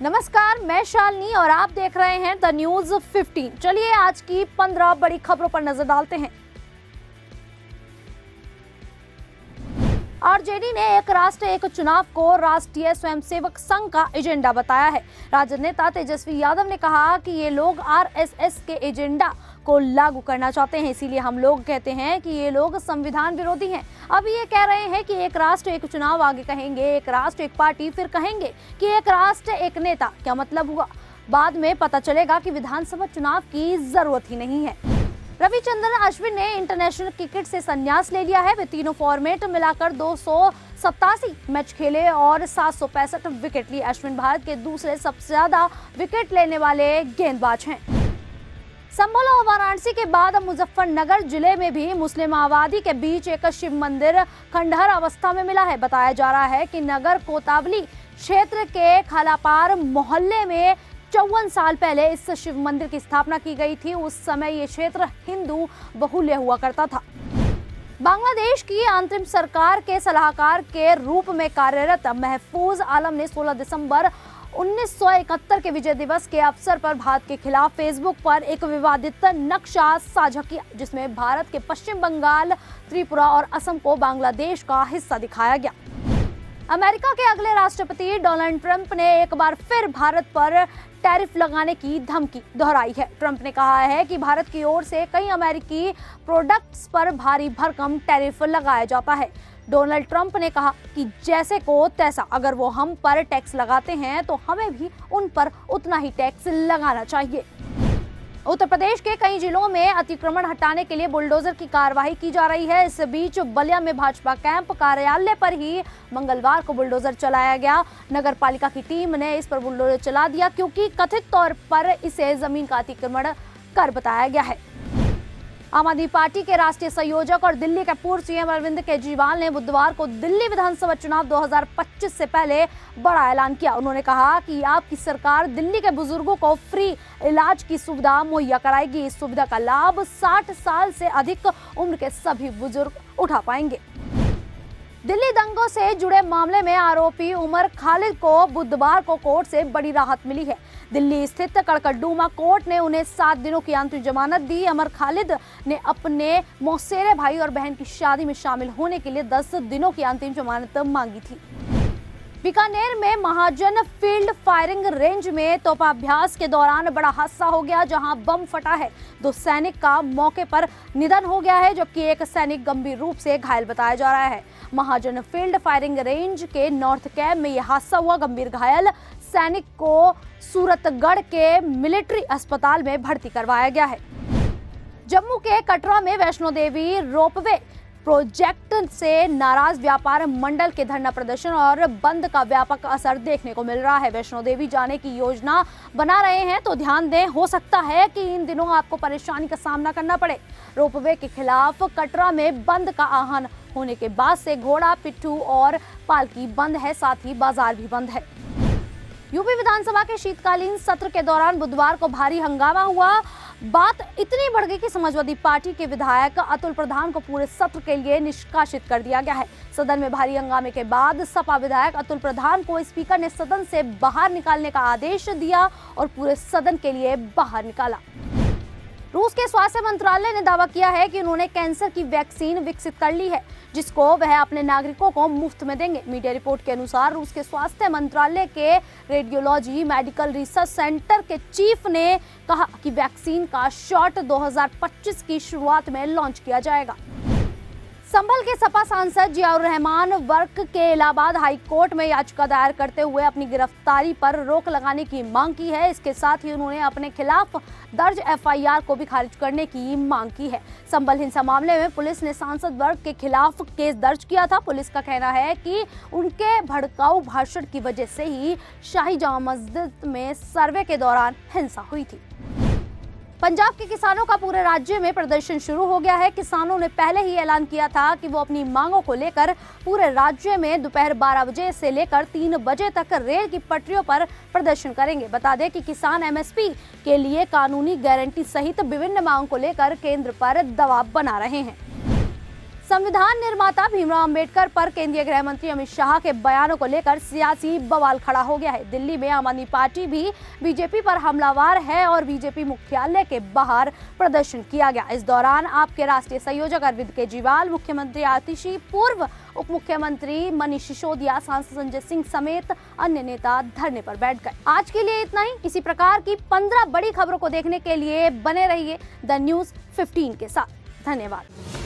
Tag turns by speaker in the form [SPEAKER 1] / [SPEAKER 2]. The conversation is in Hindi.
[SPEAKER 1] नमस्कार, मैं शालिनी और आप देख रहे हैं द न्यूज 15। चलिए आज की 15 बड़ी खबरों पर नजर डालते हैं। आरजेडी ने एक राष्ट्र एक चुनाव को राष्ट्रीय स्वयंसेवक संघ का एजेंडा बताया है। राजद नेता तेजस्वी यादव ने कहा कि ये लोग आरएसएस के एजेंडा को लागू करना चाहते हैं, इसीलिए हम लोग कहते हैं कि ये लोग संविधान विरोधी हैं। अब ये कह रहे हैं कि एक राष्ट्र एक चुनाव, आगे कहेंगे एक राष्ट्र एक पार्टी, फिर कहेंगे कि एक राष्ट्र एक नेता। क्या मतलब हुआ? बाद में पता चलेगा कि विधानसभा चुनाव की जरूरत ही नहीं है। रविचंद्रन अश्विन ने इंटरनेशनल क्रिकेट से संन्यास ले लिया है। वे तीनों फॉर्मेट मिलाकर 287 मैच खेले और 765 विकेट लिए। अश्विन भारत के दूसरे सबसे ज्यादा विकेट लेने वाले गेंदबाज हैं। संभल और वाराणसी के बाद अब मुजफ्फरनगर जिले में भी मुस्लिम आबादी के बीच एक शिव मंदिर खंडहर अवस्था में मिला है। बताया जा रहा है कि नगर कोतावली क्षेत्र के खालापार मोहल्ले में 54 साल पहले इस शिव मंदिर की स्थापना की गई थी। उस समय ये क्षेत्र हिंदू बहुल्य हुआ करता था। बांग्लादेश की अंतरिम सरकार के सलाहकार के रूप में कार्यरत महफूज आलम ने 16 दिसंबर 1971 के विजय दिवस के अवसर पर भारत के खिलाफ फेसबुक पर एक विवादित नक्शा साझा किया, जिसमें भारत के पश्चिम बंगाल, त्रिपुरा और असम को बांग्लादेश का हिस्सा दिखाया गया। अमेरिका के अगले राष्ट्रपति डोनाल्ड ट्रंप ने एक बार फिर भारत पर टैरिफ लगाने की धमकी दोहराई है। ट्रंप ने कहा है कि भारत की ओर से कई अमेरिकी प्रोडक्ट्स पर भारी भरकम टैरिफ लगाया जाता है। डोनाल्ड ट्रंप ने कहा कि जैसे को तैसा, अगर वो हम पर टैक्स लगाते हैं तो हमें भी उन पर उतना ही टैक्स लगाना चाहिए। उत्तर प्रदेश के कई जिलों में अतिक्रमण हटाने के लिए बुलडोजर की कार्रवाई की जा रही है। इस बीच बलिया में भाजपा कैंप कार्यालय पर ही मंगलवार को बुलडोजर चलाया गया। नगर पालिका की टीम ने इस पर बुलडोजर चला दिया क्योंकि कथित तौर पर इसे जमीन का अतिक्रमण कर बताया गया है। आम आदमी पार्टी के राष्ट्रीय संयोजक और दिल्ली के पूर्व सीएम अरविंद केजरीवाल ने बुधवार को दिल्ली विधानसभा चुनाव 2025 से पहले बड़ा ऐलान किया। उन्होंने कहा कि आपकी सरकार दिल्ली के बुजुर्गों को फ्री इलाज की सुविधा मुहैया कराएगी। इस सुविधा का लाभ 60 साल से अधिक उम्र के सभी बुजुर्ग उठा पाएंगे। दिल्ली दंगों से जुड़े मामले में आरोपी उमर खालिद को बुधवार को कोर्ट से बड़ी राहत मिली है। दिल्ली स्थित कड़कड़डूमा कोर्ट ने उन्हें 7 दिनों की आंतरिक जमानत दी। अमर खालिद ने अपने मौसेरे भाई और बहन की शादी में शामिल होने के लिए 10 दिनों की अंतिम जमानत मांगी थी। बीकानेर में महाजन फील्ड फायरिंग रेंज में तोपाभ्यास के दौरान बड़ा हादसा हो गया, जहां बम फटा है। 2 सैनिक का मौके पर निधन हो गया है, जबकि एक सैनिक गंभीर रूप से घायल बताया जा रहा है। महाजन फील्ड फायरिंग रेंज के नॉर्थ कैंप में यह हादसा हुआ। गंभीर घायल सैनिक को सूरतगढ़ के मिलिट्री अस्पताल में भर्ती करवाया गया है। जम्मू के कटरा में वैष्णो देवी रोपवे प्रोजेक्ट से नाराज व्यापार मंडल के धरना प्रदर्शन और बंद का व्यापक असर देखने को मिल रहा है। वैष्णो देवी जाने की योजना बना रहे हैं तो ध्यान दें, हो सकता है कि इन दिनों आपको परेशानी का सामना करना पड़े। रोपवे के खिलाफ कटरा में बंद का आह्वान होने के बाद से घोड़ा पिट्ठू और पालकी बंद है, साथ ही बाजार भी बंद है। यूपी विधानसभा के शीतकालीन सत्र के दौरान बुधवार को भारी हंगामा हुआ। बात इतनी बढ़ गई कि समाजवादी पार्टी के विधायक अतुल प्रधान को पूरे सत्र के लिए निष्कासित कर दिया गया है। सदन में भारी हंगामे के बाद सपा विधायक अतुल प्रधान को स्पीकर ने सदन से बाहर निकालने का आदेश दिया और पूरे सदन के लिए बाहर निकाला। रूस के स्वास्थ्य मंत्रालय ने दावा किया है कि उन्होंने कैंसर की वैक्सीन विकसित कर ली है, जिसको वह अपने नागरिकों को मुफ्त में देंगे। मीडिया रिपोर्ट के अनुसार रूस के स्वास्थ्य मंत्रालय के रेडियोलॉजी मेडिकल रिसर्च सेंटर के चीफ ने कहा कि वैक्सीन का शॉट 2025 की शुरुआत में लॉन्च किया जाएगा। संभल के सपा सांसद जियाउर रहमान वर्क के इलाहाबाद हाई कोर्ट में याचिका दायर करते हुए अपनी गिरफ्तारी पर रोक लगाने की मांग की है। इसके साथ ही उन्होंने अपने खिलाफ दर्ज एफआईआर को भी खारिज करने की मांग की है। संभल हिंसा मामले में पुलिस ने सांसद वर्क के खिलाफ केस दर्ज किया था। पुलिस का कहना है कि उनके भड़काऊ भाषण की वजह से ही शाही जामा मस्जिद में सर्वे के दौरान हिंसा हुई थी। पंजाब के किसानों का पूरे राज्य में प्रदर्शन शुरू हो गया है। किसानों ने पहले ही ऐलान किया था कि वो अपनी मांगों को लेकर पूरे राज्य में दोपहर 12 बजे से लेकर 3 बजे तक रेल की पटरियों पर प्रदर्शन करेंगे। बता दें कि किसान एमएसपी के लिए कानूनी गारंटी सहित विभिन्न मांगों को लेकर केंद्र पर दबाव बना रहे हैं। संविधान निर्माता भीमराव अंबेडकर पर केंद्रीय गृह मंत्री अमित शाह के बयानों को लेकर सियासी बवाल खड़ा हो गया है। दिल्ली में आम आदमी पार्टी भी बीजेपी पर हमलावर है और बीजेपी मुख्यालय के बाहर प्रदर्शन किया गया। इस दौरान आप के राष्ट्रीय संयोजक अरविंद केजरीवाल, मुख्यमंत्री आतिशी, पूर्व उप मुख्यमंत्री मनीष सिसोदिया, सांसद संजय सिंह समेत अन्य नेता धरने पर बैठ गए। आज के लिए इतना ही। इसी प्रकार की 15 बड़ी खबरों को देखने के लिए बने रहिए द न्यूज़ 15 के साथ। धन्यवाद।